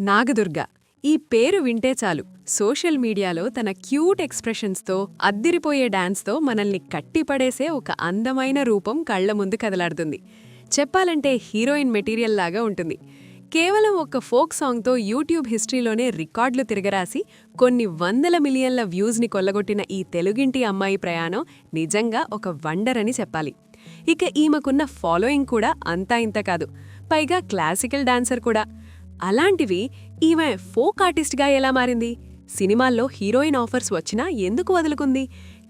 నాగదుర్గ ఈ పేరు వింటే చాలు సోషల్ మీడియాలో తన క్యూట్ ఎక్స్ప్రెషన్స్తో అద్దిరిపోయే డాన్స్తో మనల్ని కట్టిపడేసే ఒక అందమైన రూపం కళ్ల ముందు కదలాడుతుంది. చెప్పాలంటే హీరోయిన్ మెటీరియల్ లాగా ఉంటుంది. కేవలం ఒక ఫోక్ సాంగ్తో యూట్యూబ్ హిస్టరీలోనే రికార్డులు తిరగరాసి కొన్ని వందల మిలియన్ల వ్యూస్ని కొల్లగొట్టిన ఈ తెలుగింటి అమ్మాయి ప్రయాణం నిజంగా ఒక వండర్ అని చెప్పాలి. ఇక ఈమెకున్న ఫాలోయింగ్ కూడా అంతా ఇంత కాదు, పైగా క్లాసికల్ డాన్సర్ కూడా. అలాంటివి ఈమె ఫోక్ ఆర్టిస్ట్గా ఎలా మారింది? సినిమాల్లో హీరోయిన్ ఆఫర్స్ వచ్చినా ఎందుకు వదులుకుంది?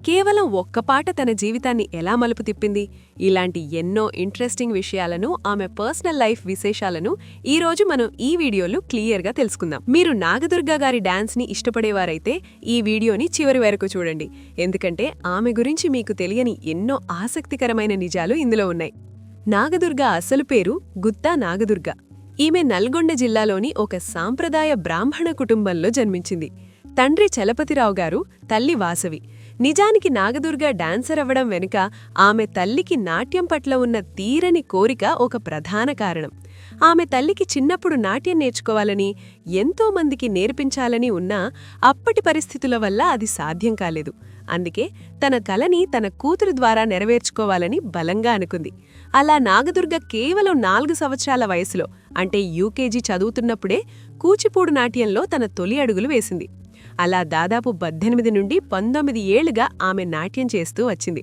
కేవలం ఒక్క పాట తన జీవితాన్ని ఎలా మలుపు తిప్పింది? ఇలాంటి ఎన్నో ఇంట్రెస్టింగ్ విషయాలను, ఆమె పర్సనల్ లైఫ్ విశేషాలను ఈరోజు మనం ఈ వీడియోలో క్లియర్గా తెలుసుకుందాం. మీరు నాగదుర్గ గారి డాన్స్ని ఇష్టపడేవారైతే ఈ వీడియోని చివరి వరకు చూడండి, ఎందుకంటే ఆమె గురించి మీకు తెలియని ఎన్నో ఆసక్తికరమైన నిజాలు ఇందులో ఉన్నాయి. నాగదుర్గ అసలు పేరు గుత్తా నాగదుర్గ. ఈమె నల్గొండ జిల్లాలోని ఒక సాంప్రదాయ బ్రాహ్మణ కుటుంబంలో జన్మించింది. తండ్రి చలపతిరావు గారు, తల్లి వాసవి. నిజానికి నాగదుర్గ డాన్సర్ అవ్వడం వెనుక ఆమె తల్లికి నాట్యం పట్ల ఉన్న తీరని కోరిక ఒక ప్రధాన కారణం. ఆమె తల్లికి చిన్నప్పుడు నాట్యం నేర్చుకోవాలని, ఎంతోమందికి నేర్పించాలని ఉన్నా అప్పటి పరిస్థితుల వల్ల అది సాధ్యం కాలేదు. అందుకే తన కలని తన కూతురు ద్వారా నెరవేర్చుకోవాలని బలంగా అనుకుంది. అలా నాగదుర్గ కేవలం 4 సంవత్సరాల వయసులో, అంటే యూకేజీ చదువుతున్నప్పుడే కూచిపూడి నాట్యంలో తన తొలి అడుగులు వేసింది. అలా దాదాపు 18 నుండి 19 ఏళ్లుగా ఆమె నాట్యం చేస్తూ వచ్చింది.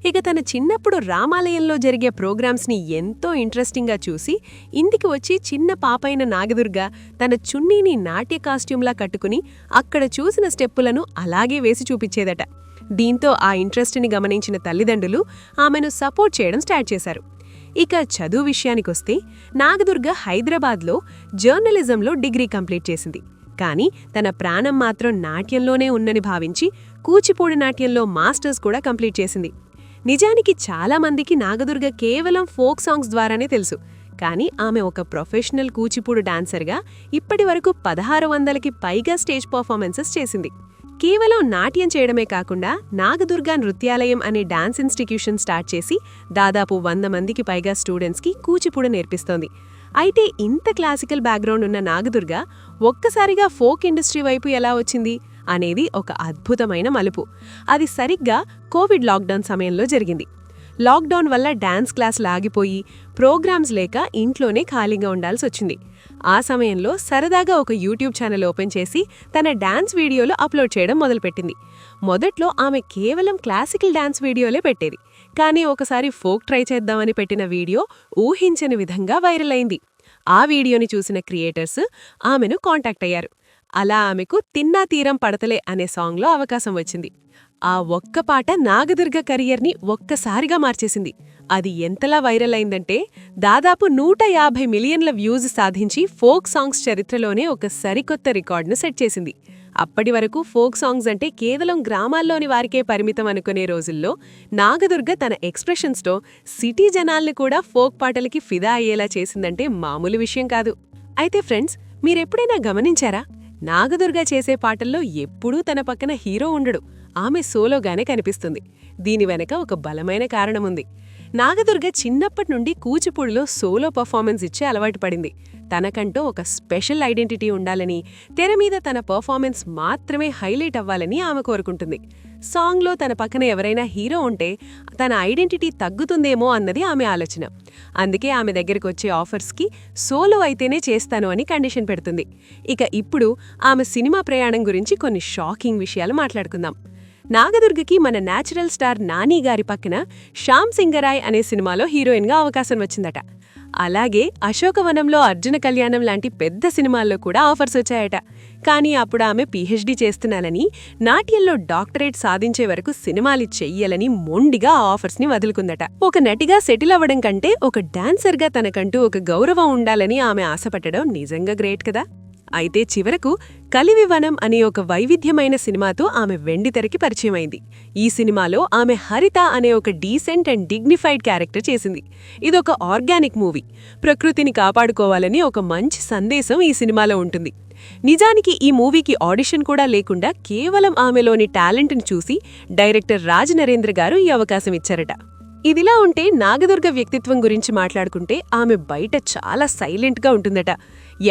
ఇక తన చిన్నప్పుడు రామాలయంలో జరిగే ప్రోగ్రామ్స్ని ఎంతో ఇంట్రెస్టింగ్గా చూసి ఇంటికి వచ్చి చిన్న పాపైన నాగదుర్గ తన చున్నీని నాట్య కాస్ట్యూమ్లా కట్టుకుని అక్కడ చూసిన స్టెప్పులను అలాగే వేసి చూపించేదట. దీంతో ఆ ఇంట్రెస్ట్ని గమనించిన తల్లిదండ్రులు ఆమెను సపోర్ట్ చేయడం స్టార్ట్ చేశారు. ఇక చదువు విషయానికొస్తే నాగదుర్గ హైదరాబాద్లో జర్నలిజంలో డిగ్రీ కంప్లీట్ చేసింది. కానీ తన ప్రాణం మాత్రం నాట్యంలోనే ఉందని భావించి కూచిపూడి నాట్యంలో మాస్టర్స్ కూడా కంప్లీట్ చేసింది. నిజానికి చాలామందికి నాగదుర్గ కేవలం ఫోక్ సాంగ్స్ ద్వారానే తెలుసు, కానీ ఆమె ఒక ప్రొఫెషనల్ కూచిపూడి డాన్సర్గా ఇప్పటివరకు 1600కి పైగా స్టేజ్ పర్ఫార్మెన్సెస్ చేసింది. కేవలం నాట్యం చేయడమే కాకుండా నాగదుర్గ నృత్యాలయం అనే డాన్స్ ఇన్స్టిట్యూషన్ స్టార్ట్ చేసి దాదాపు 100 మందికి పైగా స్టూడెంట్స్కి కూచిపూడి నేర్పిస్తోంది. అయితే ఇంత క్లాసికల్ బ్యాక్గ్రౌండ్ ఉన్న నాగదుర్గ ఒక్కసారిగా ఫోక్ ఇండస్ట్రీ వైపు ఎలా వచ్చింది అనేది ఒక అద్భుతమైన మలుపు. అది సరిగ్గా కోవిడ్ లాక్డౌన్ సమయంలో జరిగింది. లాక్డౌన్ వల్ల డాన్స్ క్లాసులు ఆగిపోయి ప్రోగ్రామ్స్ లేక ఇంట్లోనే ఖాళీగా ఉండాల్సి వచ్చింది. ఆ సమయంలో సరదాగా ఒక యూట్యూబ్ ఛానల్ ఓపెన్ చేసి తన డాన్స్ వీడియోలు అప్లోడ్ చేయడం మొదలుపెట్టింది. మొదట్లో ఆమె కేవలం క్లాసికల్ డాన్స్ వీడియోలే పెట్టేది. కానీ ఒకసారి ఫోక్ ట్రై చేద్దామని పెట్టిన వీడియో ఊహించని విధంగా వైరల్ అయింది. ఆ వీడియోని చూసిన క్రియేటర్స్ ఆమెను కాంటాక్ట్ అయ్యారు. అలా ఆమెకు తిన్నా తీరం పడతలే అనే సాంగ్లో అవకాశం వచ్చింది. ఆ ఒక్క పాట నాగదుర్గ కెరియర్ని ఒక్కసారిగా మార్చేసింది. అది ఎంతలా వైరల్ అయిందంటే దాదాపు 150 మిలియన్ల వ్యూస్ సాధించి ఫోక్ సాంగ్స్ చరిత్రలోనే ఒక సరికొత్త రికార్డును సెట్ చేసింది. అప్పటి వరకు ఫోక్ సాంగ్స్ అంటే కేవలం గ్రామాల్లోని వారికే పరిమితం అనుకునే రోజుల్లో నాగదుర్గ తన ఎక్స్ప్రెషన్స్తో సిటీ జనాల్ని కూడా ఫోక్ పాటలకి ఫిదా అయ్యేలా చేసిందంటే మామూలు విషయం కాదు. అయితే ఫ్రెండ్స్, మీరెప్పుడైనా గమనించారా? నాగదుర్గ చేసే పాటల్లో ఎప్పుడూ తన పక్కన హీరో ఉండడు, ఆమె సోలోగానే కనిపిస్తుంది. దీని వెనక ఒక బలమైన కారణముంది. నాగదుర్గ చిన్నప్పటి నుండి కూచిపూడిలో సోలో పర్ఫార్మెన్స్ ఇచ్చే అలవాటు పడింది. తనకంటూ ఒక స్పెషల్ ఐడెంటిటీ ఉండాలని, తెర మీద తన పర్ఫార్మెన్స్ మాత్రమే హైలైట్ అవ్వాలని ఆమె కోరుకుంటుంది. సాంగ్లో తన పక్కన ఎవరైనా హీరో ఉంటే తన ఐడెంటిటీ తగ్గుతుందేమో అన్నది ఆమె ఆలోచన. అందుకే ఆమె దగ్గరికి వచ్చే ఆఫర్స్కి సోలో అయితేనే చేస్తాను అని కండిషన్ పెడుతుంది. ఇక ఇప్పుడు ఆమె సినిమా ప్రయాణం గురించి కొన్ని షాకింగ్ విషయాలు మాట్లాడుకుందాం. నాగదుర్గకి మన నేచురల్ స్టార్ నాని గారి పక్కన శ్యామ్ సింగరాయ్ అనే సినిమాలో హీరోయిన్గా అవకాశం వచ్చిందట. అలాగే అశోకవనంలో అర్జున కళ్యాణం లాంటి పెద్ద సినిమాల్లో కూడా ఆఫర్స్ వచ్చాయట. కానీ అప్పుడు ఆమె పీహెచ్డీ చేస్తున్నానని, నాట్యంలో డాక్టరేట్ సాధించే వరకు సినిమాలు చెయ్యాలని మొండిగా ఆ ఆఫర్స్ని వదులుకుందట. ఒక నటిగా సెటిల్ అవ్వడం కంటే ఒక డాన్సర్గా తనకంటూ ఒక గౌరవం ఉండాలని ఆమె ఆశపట్టడం నిజంగా గ్రేట్ కదా. అయితే చివరకు కలివివనం అనే ఒక వైవిధ్యమైన సినిమాతో ఆమె వెండితెరకి పరిచయమైంది. ఈ సినిమాలో ఆమె హరిత అనే ఒక డీసెంట్ అండ్ డిగ్నిఫైడ్ క్యారెక్టర్ చేసింది. ఇదొక ఆర్గానిక్ మూవీ. ప్రకృతిని కాపాడుకోవాలని ఒక మంచి సందేశం ఈ సినిమాలో ఉంటుంది. నిజానికి ఈ మూవీకి ఆడిషన్ కూడా లేకుండా కేవలం ఆమెలోని టాలెంట్ని చూసి డైరెక్టర్ రాజ్ నరేంద్ర గారు ఈ అవకాశం ఇచ్చారట. ఇదిలా ఉంటే నాగదుర్గ వ్యక్తిత్వం గురించి మాట్లాడుకుంటే ఆమె బయట చాలా సైలెంట్గా ఉంటుందట.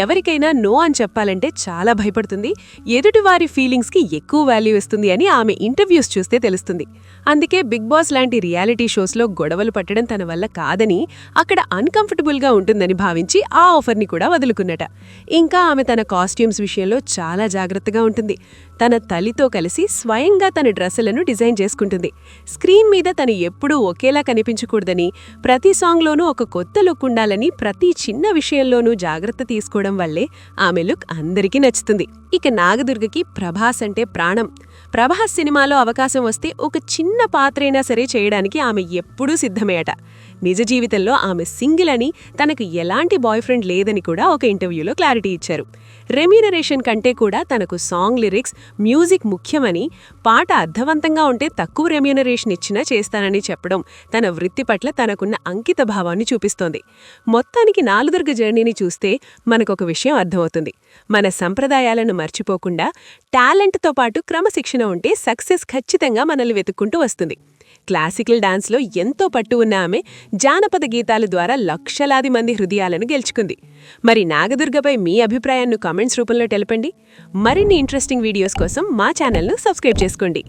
ఎవరికైనా నో అని చెప్పాలంటే చాలా భయపడుతుంది, ఎదుటివారి ఫీలింగ్స్కి ఎక్కువ వాల్యూ ఇస్తుంది అని ఆమె ఇంటర్వ్యూస్ చూస్తే తెలుస్తుంది. అందుకే బిగ్ బాస్ లాంటి రియాలిటీ షోస్లో గొడవలు పట్టడం తన వల్ల కాదని, అక్కడ అన్కంఫర్టబుల్గా ఉంటుందని భావించి ఆ ఆఫర్ని కూడా వదులుకున్నట. ఇంకా ఆమె తన కాస్ట్యూమ్స్ విషయంలో చాలా జాగ్రత్తగా ఉంటుంది. తన తల్లితో కలిసి స్వయంగా తన డ్రెస్సులను డిజైన్ చేసుకుంటుంది. స్క్రీన్ మీద తను ఎప్పుడూ ఒకేలా కనిపించకూడదని, ప్రతి సాంగ్లోనూ ఒక కొత్త లుక్ ఉండాలని ప్రతి చిన్న విషయంలోనూ జాగ్రత్త తీసుకోవడం వల్లే ఆమె లుక్ అందరికీ నచ్చుతుంది. ఇక నాగదుర్గకి ప్రభాస్ అంటే ప్రాణం. ప్రభాస్ సినిమాలో అవకాశం వస్తే ఒక చిన్న పాత్రైనా సరే చేయడానికి ఆమె ఎప్పుడూ సిద్ధమేయట. నిజ జీవితంలో ఆమె సింగిల్ అని, తనకు ఎలాంటి బాయ్ ఫ్రెండ్ లేదని కూడా ఒక ఇంటర్వ్యూలో క్లారిటీ ఇచ్చారు. రెమ్యూనరేషన్ కంటే కూడా తనకు సాంగ్ లిరిక్స్, మ్యూజిక్ ముఖ్యమని, పాట అర్థవంతంగా ఉంటే తక్కువ రెమ్యూనరేషన్ ఇచ్చినా చేస్తానని చెప్పడం తన వృత్తి పట్ల తనకున్న అంకిత భావాన్ని చూపిస్తోంది. మొత్తానికి నాగదుర్గ జర్నీని చూస్తే మనకొక విషయం అర్థమవుతుంది. మన సంప్రదాయాలను మర్చిపోకుండా టాలెంట్తో పాటు క్రమశిక్షణ ఉంటే సక్సెస్ ఖచ్చితంగా మనల్ని వెతుక్కుంటూ వస్తుంది. క్లాసికల్ డాన్స్లో ఎంతో పట్టు ఉన్న ఆమె జానపద గీతాల ద్వారా లక్షలాది మంది హృదయాలను గెలుచుకుంది. మరి నాగదుర్గపై మీ అభిప్రాయాన్ని కామెంట్స్ రూపంలో తెలపండి. మరిన్ని ఇంట్రెస్టింగ్ వీడియోస్ కోసం మా ఛానల్ను సబ్స్క్రైబ్ చేసుకోండి.